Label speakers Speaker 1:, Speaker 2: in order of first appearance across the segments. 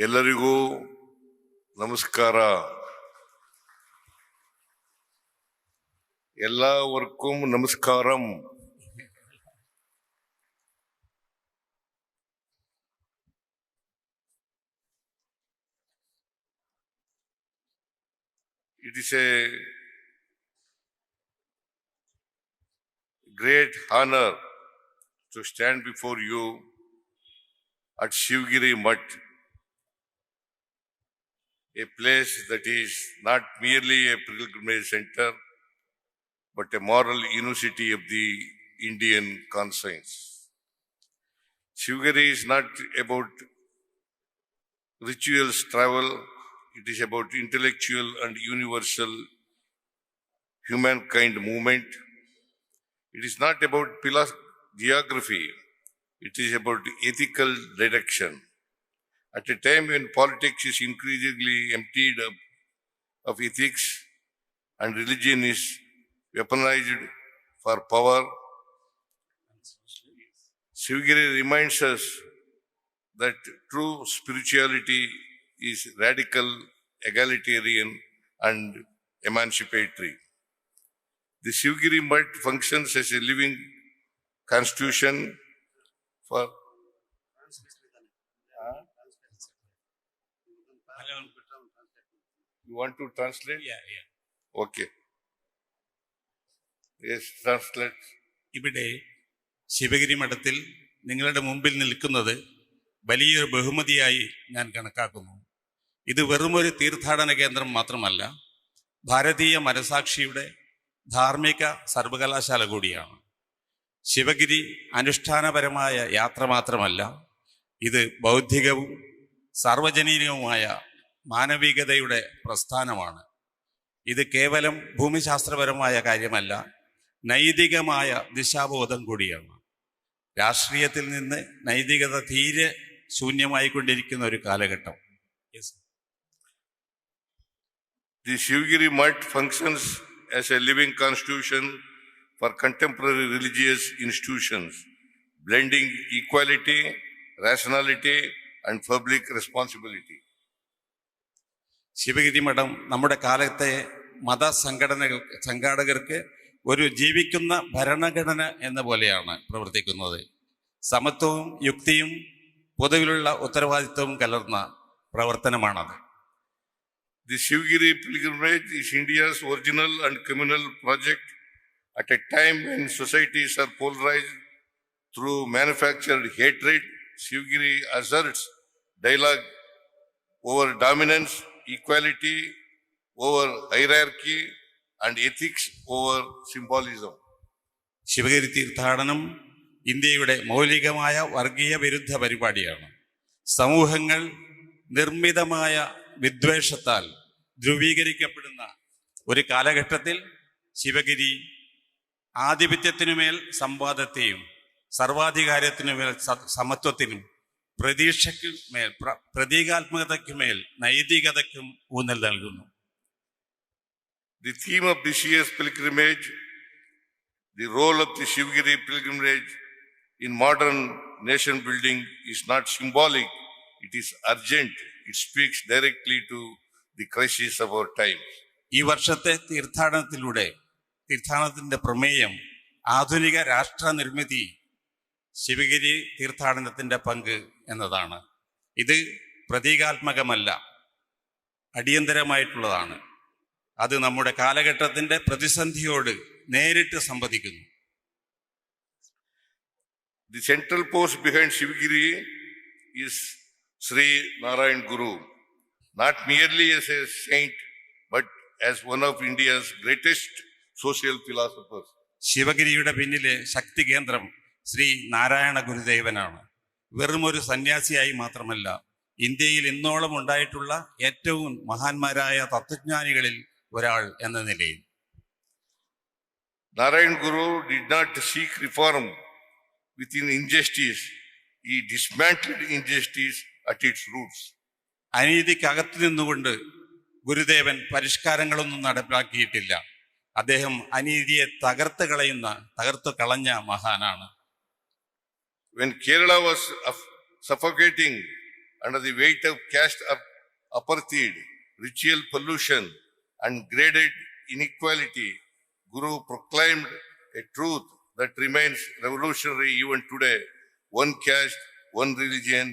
Speaker 1: ಎಲ್ಲರಿಗೂ ನಮಸ್ಕಾರ. എല്ലാവർക്കും നമസ്കാരം. It is a great honor to stand before you at Shivgiri Mutt, a place that is not merely a pilgrimage center, but a moral university of the Indian conscience. Shivgiri is not about rituals travel, it is about intellectual and universal humankind movement. It is not about geography, it is about ethical direction. At a time when politics is increasingly emptied of ethics and religion is weaponized for power, Shivgiri reminds us that true spirituality is radical, egalitarian, and emancipatory. The Shivgiri Mutt functions as a living constitution for You want to translate?
Speaker 2: Yeah.
Speaker 1: Okay. Yes, translate.
Speaker 2: ഇവിടെ ശിവഗിരി മഠത്തിൽ നിങ്ങളുടെ മുമ്പിൽ നിൽക്കുന്നത് വലിയൊരു ബഹുമതിയായി ഞാൻ കണക്കാക്കുന്നു. ഇത് വെറുമൊരു തീർത്ഥാടന കേന്ദ്രം മാത്രമല്ല, ഭാരതീയ മനസാക്ഷിയുടെ ധാർമ്മിക സർവകലാശാല കൂടിയാണ്. ശിവഗിരി അനുഷ്ഠാനപരമായ യാത്ര മാത്രമല്ല, ഇത് ബൗദ്ധികവും സാർവജനീനവുമായ മാനവികതയുടെ പ്രസ്ഥാനമാണ്. ഇത് കേവലം ഭൂമിശാസ്ത്രപരമായ കാര്യമല്ല, നൈതികമായ ദിശാബോധം കൂടിയാണ്. രാഷ്ട്രീയത്തിൽ നിന്ന് നൈതികത തീരെ ശൂന്യമായിക്കൊണ്ടിരിക്കുന്ന ഒരു കാലഘട്ടം.
Speaker 1: The Shivgiri Mutt functions as a living constitution for contemporary religious institutions, blending equality, rationality, and public responsibility.
Speaker 2: Sivagiri മഠം നമ്മുടെ കാലത്തെ സംഘാടകർക്ക് ഒരു ജീവിക്കുന്ന ഭരണഘടന എന്ന പോലെയാണ് പ്രവർത്തിക്കുന്നത്. സമത്വവും യുക്തിയും പൊതുവിലുള്ള ഉത്തരവാദിത്വവും കലർന്ന പ്രവർത്തനമാണത്.
Speaker 1: The Shivgiri pilgrimage is India's original and communal project at a time when societies are polarized through manufactured hatred. Shivgiri asserts dialogue over dominance, equality over hierarchy, and ethics over symbolism.
Speaker 2: Sivagiri തീർത്ഥാടനം ഇന്ത്യയുടെ മൗലികമായ വർഗീയ വിരുദ്ധ പരിപാടിയാണ്. സമൂഹങ്ങൾ നിർമ്മിതമായ വിദ്വേഷത്താൽ ധ്രുവീകരിക്കപ്പെടുന്ന ഒരു കാലഘട്ടത്തിൽ ശിവഗിരി ആധിപത്യത്തിനുമേൽ സംവാദത്തെയും സർവാധികാരത്തിനുമേൽ സമത്വത്തിനും പ്രതീക്ഷയ്ക്കുമേൽ പ്രതീകാത്മകതയ്ക്കുമേൽ നൈതികതയ്ക്കും ഊന്നൽ നൽകുന്നു.
Speaker 1: The theme of this year's pilgrimage, the role of the Shivgiri pilgrimage in modern nation building, is not symbolic, it is urgent. It speaks directly to the crisis of our times.
Speaker 2: ഈ വർഷത്തെ തീർത്ഥാടനത്തിന്റെ പ്രമേയം ആധുനിക രാഷ്ട്ര നിർമ്മിതി, ശിവഗിരി തീർത്ഥാടനത്തിന്റെ പങ്ക് എന്നതാണ്. ഇത് പ്രതീകാത്മകമല്ല, അടിയന്തരമായിട്ടുള്ളതാണ്. അത് നമ്മുടെ കാലഘട്ടത്തിന്റെ പ്രതിസന്ധിയോട് നേരിട്ട് സംവദിക്കുന്നു.
Speaker 1: The central post behind Shivgiri is Sri Narayan Guru, not merely as a saint, but as one of India's greatest social philosophers.
Speaker 2: ശിവഗിരിയുടെ പിന്നിലെ ശക്തി കേന്ദ്രം ശ്രീ നാരായണ ഗുരുദേവനാണ്. വെറുമൊരു സന്യാസിയായി മാത്രമല്ല, ഇന്ത്യയിൽ ഇന്നോളം ഉണ്ടായിട്ടുള്ള ഏറ്റവും മഹാന്മാരായ തത്വജ്ഞാനികളിൽ ഒരാൾ എന്ന നിലയിൽ.
Speaker 1: Narayan Guru did not seek reform within injustice. He dismantled injustice at its roots.
Speaker 2: അനീതിക്കകത്തു നിന്നുകൊണ്ട് ഗുരുദേവൻ പരിഷ്കാരങ്ങളൊന്നും നടപ്പിലാക്കിയിട്ടില്ല. അദ്ദേഹം അനീതിയെ തകർത്തു കളഞ്ഞ മഹാനാണ്.
Speaker 1: When Kerala was suffocating under the weight of caste apartheid, ritual pollution, and graded inequality, Guru proclaimed a truth that remains revolutionary even today: one caste, one religion,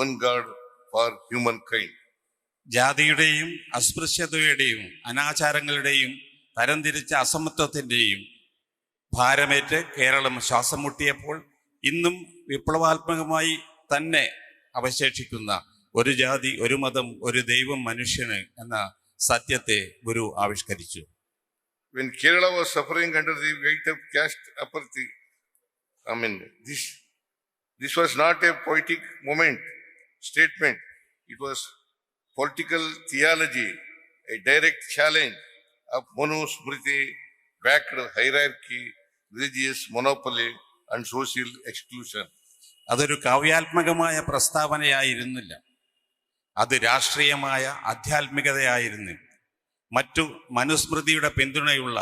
Speaker 1: one God for humankind.
Speaker 2: ജാതിയുടെയും അസ്പൃശ്യതയുടെയും അനാചാരങ്ങളുടെയും തരംതിരിച്ച അസമത്വത്തിന്റെയും ഭാരമേറ്റ് കേരളം ശ്വാസം മുട്ടിയപ്പോൾ ഇന്നും വിപ്ലവാത്മകമായി തന്നെ അവശേഷിക്കുന്ന ഒരു ജാതി, ഒരു മതം, ഒരു ദൈവം, മനുഷ്യന് എന്ന സത്യത്തെ ഗുരു ആവിഷ്കരിച്ചു.
Speaker 1: When Kerala was suffering under the weight of caste apartheid, this was not a poetic statement. It was political theology, a direct challenge of Manu Smriti backed hierarchy, religious monopoly, and social exclusion.
Speaker 2: അതൊരു കാവ്യാത്മകമായ പ്രസ്താവനയായിരുന്നില്ല, അത് രാഷ്ട്രീയമായ ആധ്യാത്മികതയായിരുന്നു. മറ്റു മനുസ്മൃതിയുടെ പിന്തുണയുള്ള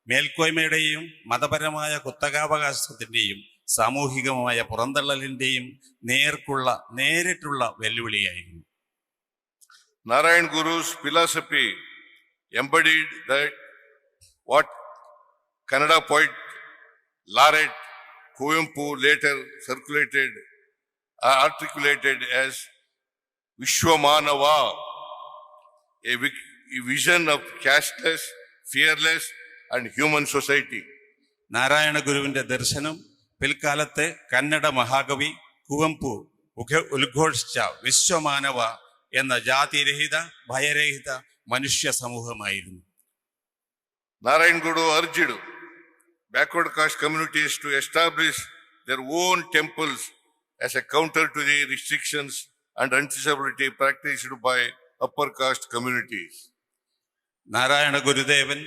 Speaker 2: മേൽക്കോയ്മയുടെയും മതപരമായ കുത്തകാവകാശത്തിന്റെയും സാമൂഹികമായ പുറന്തള്ളലിന്റെയും നേരിട്ടുള്ള വെല്ലുവിളിയായിരുന്നു.
Speaker 1: Narayan Guru's philosophy embodied that what Kannada poet laureate Kuvempu later articulated as Vishwamanava, a vision of casteless, fearless, and human society.
Speaker 2: Narayana ഗുരുവിന്റെ ദർശനം പിൽക്കാലത്തെ കന്നഡ മഹാകവി കുവംപു ഉദ്ഘോഷിച്ച വിശ്വമാനവ എന്ന ജാതിരഹിത, ഭയരഹിത മനുഷ്യ സമൂഹമായിരുന്നു.
Speaker 1: Narayan Guru urged backward caste communities to establish their own temples as a counter to the restrictions and untouchability practiced by upper caste communities.
Speaker 2: Narayana ഗുരുദേവൻ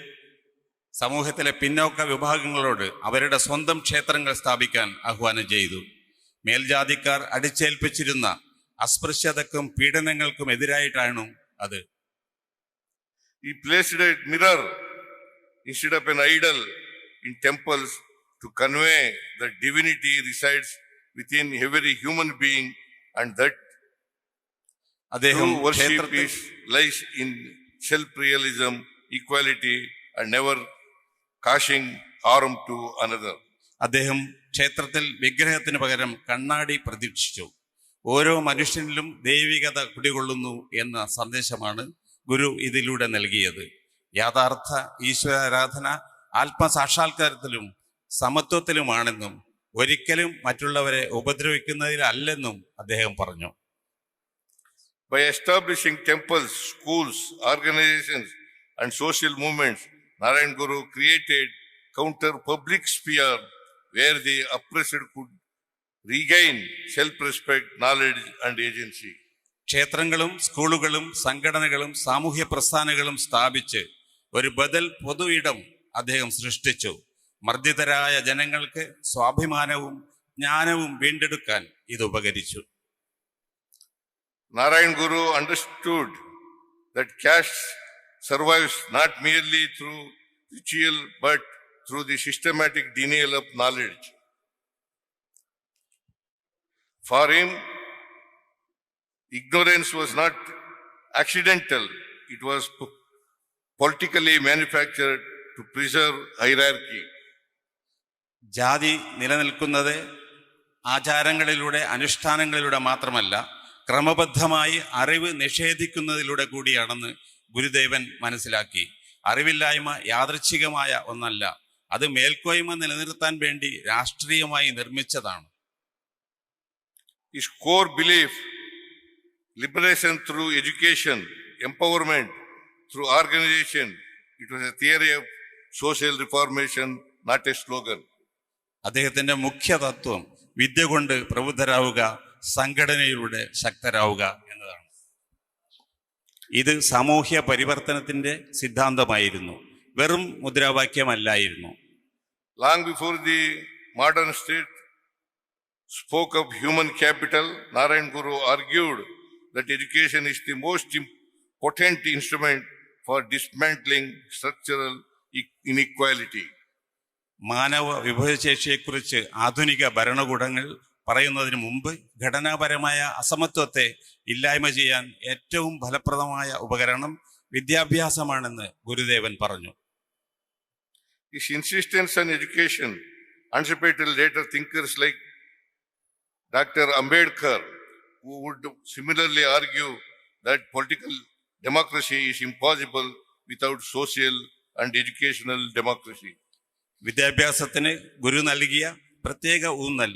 Speaker 2: സമൂഹത്തിലെ പിന്നോക്ക വിഭാഗങ്ങളോട് അവരുടെ സ്വന്തം ക്ഷേത്രങ്ങൾ സ്ഥാപിക്കാൻ ആഹ്വാനം ചെയ്തു. മേൽജാതിക്കാർ അടിച്ചേൽപ്പിച്ചിരുന്ന അസ്പൃശ്യതക്കും പീഡനങ്ങൾക്കും എതിരായിട്ടാണ് അത്.
Speaker 1: He placed a mirror instead of an idol in temples to convey that divinity resides within every human being and that true worship lies in self-realism, equality, and never causing harm to another.
Speaker 2: അദ്ദേഹം ക്ഷേത്രത്തിൽ വിഗ്രഹത്തിന് പകരം കണ്ണാടി പ്രതീക്ഷിച്ചു. ഓരോ മനുഷ്യനിലും ദൈവികത കുടികൊള്ളുന്നു എന്ന സന്ദേശമാണ് ഗുരു ഇതിലൂടെ നൽകിയത്. യഥാർത്ഥ ഈശ്വരാരാധന ആത്മസാക്ഷാത്കാരത്തിലും സമത്വത്തിലുമാണെന്നും ഒരിക്കലും മറ്റുള്ളവരെ ഉപദ്രവിക്കുന്നതിലല്ലെന്നും അദ്ദേഹം പറഞ്ഞു.
Speaker 1: By establishing temples, schools, organizations, and social movements, Narayan Guru created counter public sphere where the oppressed could regain self-respect, knowledge, and agency.
Speaker 2: ക്ഷേത്രങ്ങളും സ്കൂളുകളും സംഘടനകളും സാമൂഹ്യ പ്രസ്ഥാനങ്ങളും സ്ഥാപിച്ച് ഒരു ബദൽ പൊതു ഇടം അദ്ദേഹം സൃഷ്ടിച്ചു. മർദ്ദിതരായ ജനങ്ങൾക്ക് സ്വാഭിമാനവും ജ്ഞാനവും വീണ്ടെടുക്കാൻ ഇത് ഉപകരിച്ചു.
Speaker 1: Narayan Guru understood that caste survives not merely through ritual but through the systematic denial of knowledge. For him, ignorance was not accidental, it was politically manufactured to preserve hierarchy.
Speaker 2: ജാതി നിലനിൽക്കുന്നത് ആചാരങ്ങളിലൂടെ, അനുഷ്ഠാനങ്ങളിലൂടെ മാത്രമല്ല, ക്രമബദ്ധമായി അറിവ് നിഷേധിക്കുന്നതിലൂടെ കൂടിയാണെന്ന് ഗുരുദേവൻ മനസ്സിലാക്കി. അറിവില്ലായ്മ യാദൃച്ഛികമായ ഒന്നല്ല, അത് മേൽക്കോയ്മ നിലനിർത്താൻ വേണ്ടി രാഷ്ട്രീയമായി നിർമ്മിച്ചതാണ്.
Speaker 1: His core belief, liberation through education, empowerment through organization, it was a theory of social reformation, not a slogan.
Speaker 2: അദ്ദേഹത്തിന്റെ മുഖ്യ തത്വം വിദ്യ കൊണ്ട് പ്രബുദ്ധരാവുക, സംഘടനയിലൂടെ ശക്തരാവുക എന്നതാണ്. ഇത് സാമൂഹ്യ പരിവർത്തനത്തിന്റെ സിദ്ധാന്തമായിരുന്നു, വെറും മുദ്രാവാക്യമല്ലായിരുന്നു.
Speaker 1: Long before the modern state spoke of human capital, Narayan Guru argued that education is the most potent instrument for dismantling structural inequality.
Speaker 2: മാനവ വിഭവശേഷിയെക്കുറിച്ച് ആധുനിക ഭരണകൂടങ്ങൾ പറയുന്നതിന് മുമ്പ് ഘടനാപരമായ അസമത്വത്തെ ഇല്ലായ്മ ചെയ്യാൻ ഏറ്റവും ഫലപ്രദമായ ഉപകരണം വിദ്യാഭ്യാസമാണെന്ന് ഗുരുദേവൻ പറഞ്ഞു.
Speaker 1: His insistence on education anticipated later thinkers like Dr. Ambedkar, who would similarly argue that political democracy is impossible without social and educational democracy.
Speaker 2: വിദ്യാഭ്യാസത്തിന് ഗുരു നൽകിയ പ്രത്യേക ഊന്നൽ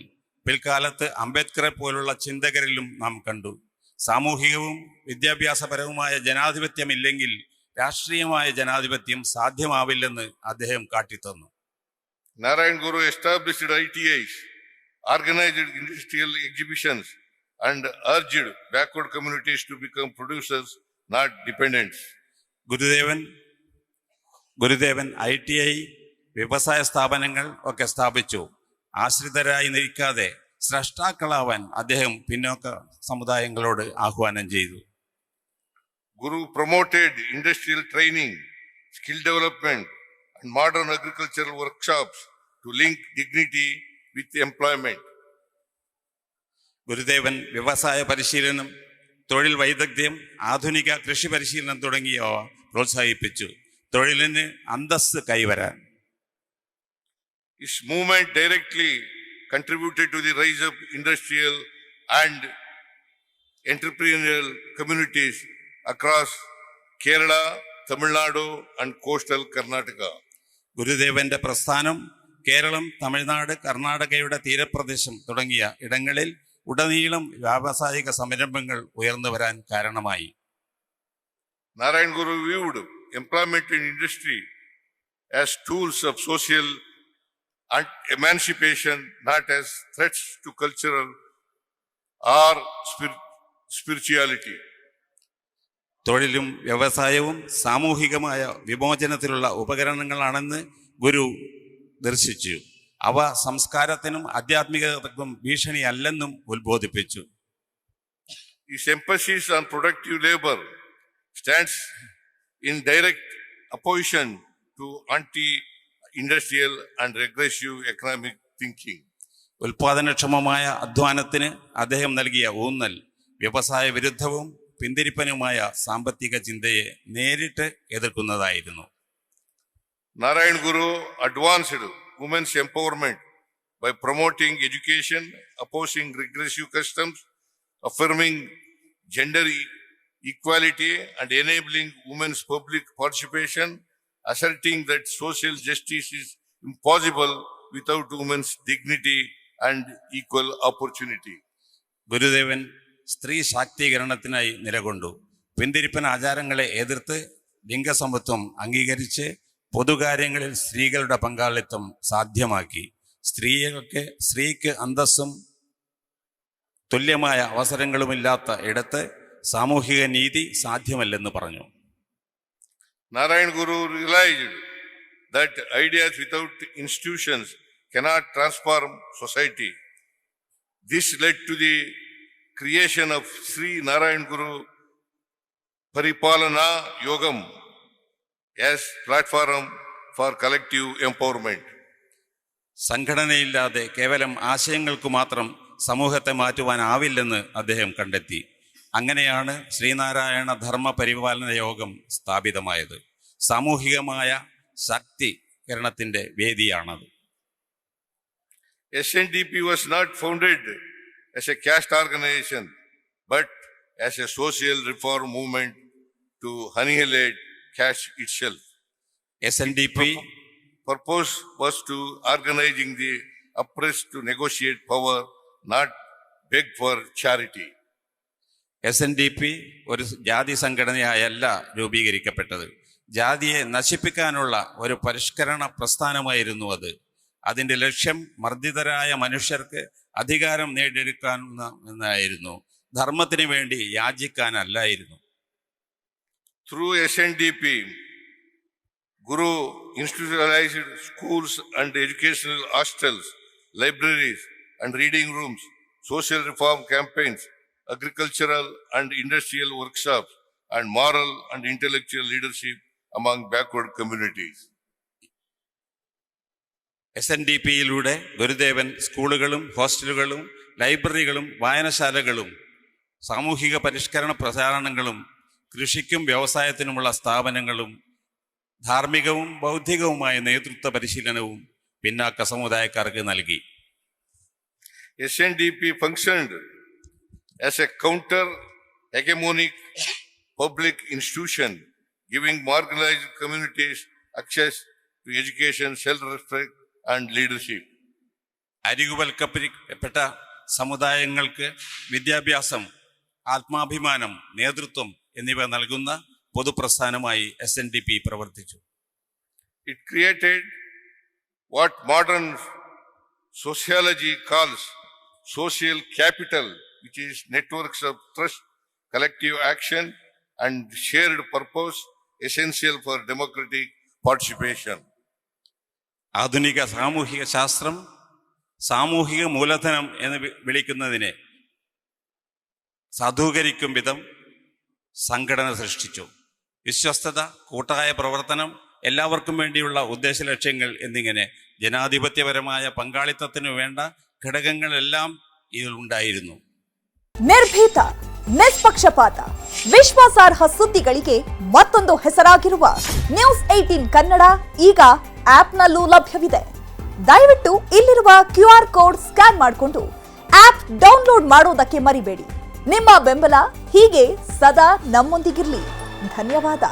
Speaker 2: പിൽക്കാലത്ത് അംബേദ്കറെ പോലുള്ള ചിന്തകരിലും നാം കണ്ടു. സാമൂഹികവും വിദ്യാഭ്യാസപരവുമായ ജനാധിപത്യമില്ലെങ്കിൽ രാഷ്ട്രീയമായ ജനാധിപത്യം സാധ്യമാവില്ലെന്ന് അദ്ദേഹം കാട്ടിത്തന്നു.
Speaker 1: Narayan Guru established ITIs, organized industrial exhibitions, and urged backward communities to become producers, not dependents.
Speaker 2: ഗുരുദേവൻ ITI വ്യവസായ സ്ഥാപനങ്ങൾ ഒക്കെ സ്ഥാപിച്ചു. ആശ്രിതരായി നിൽക്കാതെ സ്രഷ്ടാക്കളാവാൻ അദ്ദേഹം പിന്നോക്ക സമുദായങ്ങളോട് ആഹ്വാനം ചെയ്തു.
Speaker 1: Guru promoted industrial training, skill development, and modern agricultural workshops to link dignity with employment.
Speaker 2: ഗുരുദേവൻ വ്യവസായ പരിശീലനം, തൊഴിൽ വൈദഗ്ധ്യം, ആധുനിക കൃഷി പരിശീലനം തുടങ്ങിയവ പ്രോത്സാഹിപ്പിച്ചു, തൊഴിലിന് അന്തസ്സ് കൈവരാൻ.
Speaker 1: His movement directly contributed to the rise of industrial and entrepreneurial communities across Kerala, Tamil Nadu, and coastal Karnataka.
Speaker 2: ഗുരുദേവന്റെ പ്രസ്ഥാനം കേരളം, തമിഴ്നാട്, കർണാടകയുടെ തീരപ്രദേശം തുടങ്ങിയ ഇടങ്ങളിൽ ഉടനീളം വ്യാവസായിക സംരംഭങ്ങൾ ഉയർന്നു വരാൻ കാരണമായി.
Speaker 1: Narayan Guru viewed employment in industry as tools of social emancipation, not as threats to cultural or spirituality.
Speaker 2: തൊഴിലും വ്യവസായവും സാമൂഹികമായ വിമോചനത്തിലുള്ള ഉപകരണങ്ങളാണെന്ന് ഗുരു ദർശിച്ചു. അവ സംസ്കാരത്തിനും ആധ്യാത്മികതയ്ക്കും ഭീഷണിയല്ലെന്നും ഉത്ബോധിപ്പിച്ചു.
Speaker 1: His emphasis on productive labor stands in direct opposition to anti-industrial and regressive economic thinking.
Speaker 2: ഉൽപാദനക്ഷമമായ അധ്വാനത്തിന് അദ്ദേഹം നൽകിയ ഊന്നൽ വ്യവസായ വിരുദ്ധവും പിന്തിരിപ്പനുമായ സാമ്പത്തിക ചിന്തയെ നേരിട്ട് എതിർക്കുന്നതായിരുന്നു.
Speaker 1: Narayan Guru advanced women's empowerment by promoting education, opposing regressive customs, affirming gender equality, and enabling women's public participation, asserting that social justice is impossible without women's dignity and equal opportunity.
Speaker 2: ഗുരുദേവൻ സ്ത്രീ ശാക്തീകരണത്തിനായി നിലകൊണ്ടു. പിന്തിരിപ്പൻ ആചാരങ്ങളെ എതിർത്ത് ലിംഗസമത്വം അംഗീകരിച്ച് പൊതുകാര്യങ്ങളിൽ സ്ത്രീകളുടെ പങ്കാളിത്തം സാധ്യമാക്കി. സ്ത്രീക്ക് അന്തസ്സും തുല്യമായ അവസരങ്ങളുമില്ലാത്ത ഇടത്ത് സാമൂഹിക നീതി സാധ്യമല്ലെന്ന് പറഞ്ഞു.
Speaker 1: Narayan Guru realized that ideas without institutions cannot transform society. This led to the creation of Sri Narayan Guru Paripalana Yogam as platform for collective empowerment.
Speaker 2: സംഘടനയില്ലാതെ കേവലം ആശയങ്ങൾക്ക് മാത്രം സമൂഹത്തെ മാറ്റുവാനാവില്ലെന്ന് അദ്ദേഹം കണ്ടെത്തി. അങ്ങനെയാണ് ശ്രീനാരായണ ധർമ്മ പരിപാലന യോഗം സ്ഥാപിതമായത്. സാമൂഹികമായ ശാക്തീകരണത്തിന്റെ വേദിയാണത്.
Speaker 1: SNDP was not founded as a caste organization, but as a social reform movement to annihilate caste itself.
Speaker 2: SNDP
Speaker 1: purpose was to organizing the oppressed to negotiate power, not beg for charity.
Speaker 2: SNDP ഒരു ജാതി സംഘടനയായല്ല രൂപീകരിക്കപ്പെട്ടത്. ജാതിയെ നശിപ്പിക്കാനുള്ള ഒരു പരിഷ്കരണ പ്രസ്ഥാനമായിരുന്നു അത്. അതിന്റെ ലക്ഷ്യം മർദ്ദിതരായ മനുഷ്യർക്ക് അധികാരം നേടിയെടുക്കാനായിരുന്നു, ധർമ്മത്തിന് വേണ്ടി യാചിക്കാനല്ലായിരുന്നു.
Speaker 1: Through SNDP, Guru institutionalized schools and educational hostels, libraries and reading rooms, social reform campaigns, agricultural and industrial workshops, and moral and intellectual leadership among backward communities.
Speaker 2: SNDPയിലൂടെ ഗുരുദേവൻ സ്കൂളുകളും ഹോസ്റ്റലുകളും ലൈബ്രറികളും വായനശാലകളും സാമൂഹിക പരിഷ്കരണ പ്രചാരണങ്ങളും കൃഷിക്കും വ്യവസായത്തിനുമുള്ള സ്ഥാപനങ്ങളും ധാർമ്മികവും ബൗദ്ധികവുമായ നേതൃത്വ പരിശീലനവും പിന്നാക്ക സമുദായക്കാർക്ക് നൽകി.
Speaker 1: SNDP functioned as a counter-hegemonic public institution, giving marginalized communities access to education, self-respect, and leadership.
Speaker 2: അരികുവൽക്കപ്പെട്ട സമുദായങ്ങൾക്ക് വിദ്യാഭ്യാസം, ആത്മാഭിമാനം, നേതൃത്വം എന്നിവ നൽകുന്ന പൊതുപ്രസ്ഥാനമായി SNDP പ്രവർത്തിച്ചു.
Speaker 1: It created what modern sociology calls social capital, which is networks of trust, collective action, and shared purpose, essential for democratic participation.
Speaker 2: ആധുനിക സാമൂഹിക ശാസ്ത്രം സാമൂഹിക മൂലധനം എന്ന് വിളിക്കുന്നതിനെ സാധൂകരിക്കും വിധം സംഘടന സൃഷ്ടിച്ചു. വിശ്വസ്തത, കൂട്ടായ പ്രവർത്തനം, എല്ലാവർക്കും വേണ്ടിയുള്ള ഉദ്ദേശ ലക്ഷ്യങ്ങൾ എന്നിങ്ങനെ ജനാധിപത്യപരമായ പങ്കാളിത്തത്തിനു വേണ്ട ಘಟಕಗಳೆല്ലാം ಇದರಲ್ಲಿರುണ്ടായിരുന്നു.
Speaker 3: ನಿರ್ಭೀತ, ನಿಷ್ಪಕ್ಷಪಾತ, ವಿಶ್ವಾಸಾರ್ಹ ಸುದ್ದಿಗಳಿಗೆ ಮತ್ತೊಂದು ಹೆಸರಾಗಿರುವ ನ್ಯೂಸ್ 18 ಕನ್ನಡ ಈಗ ಆಪ್ನಲ್ಲೂ ಲಭ್ಯವಿದೆ. ದಯವಿಟ್ಟು ಇಲ್ಲಿರುವ QR ಕೋಡ್ ಸ್ಕ್ಯಾನ್ ಮಾಡಿಕೊಂಡು ಆಪ್ ಡೌನ್ಲೋಡ್ ಮಾಡೋದಕ್ಕೆ ಮರಿಬೇಡಿ. ನಿಮ್ಮ ಬೆಂಬಲ ಹೀಗೆ ಸದಾ ನಮ್ಮೊಂದಿಗಿರಲಿ. ಧನ್ಯವಾದ.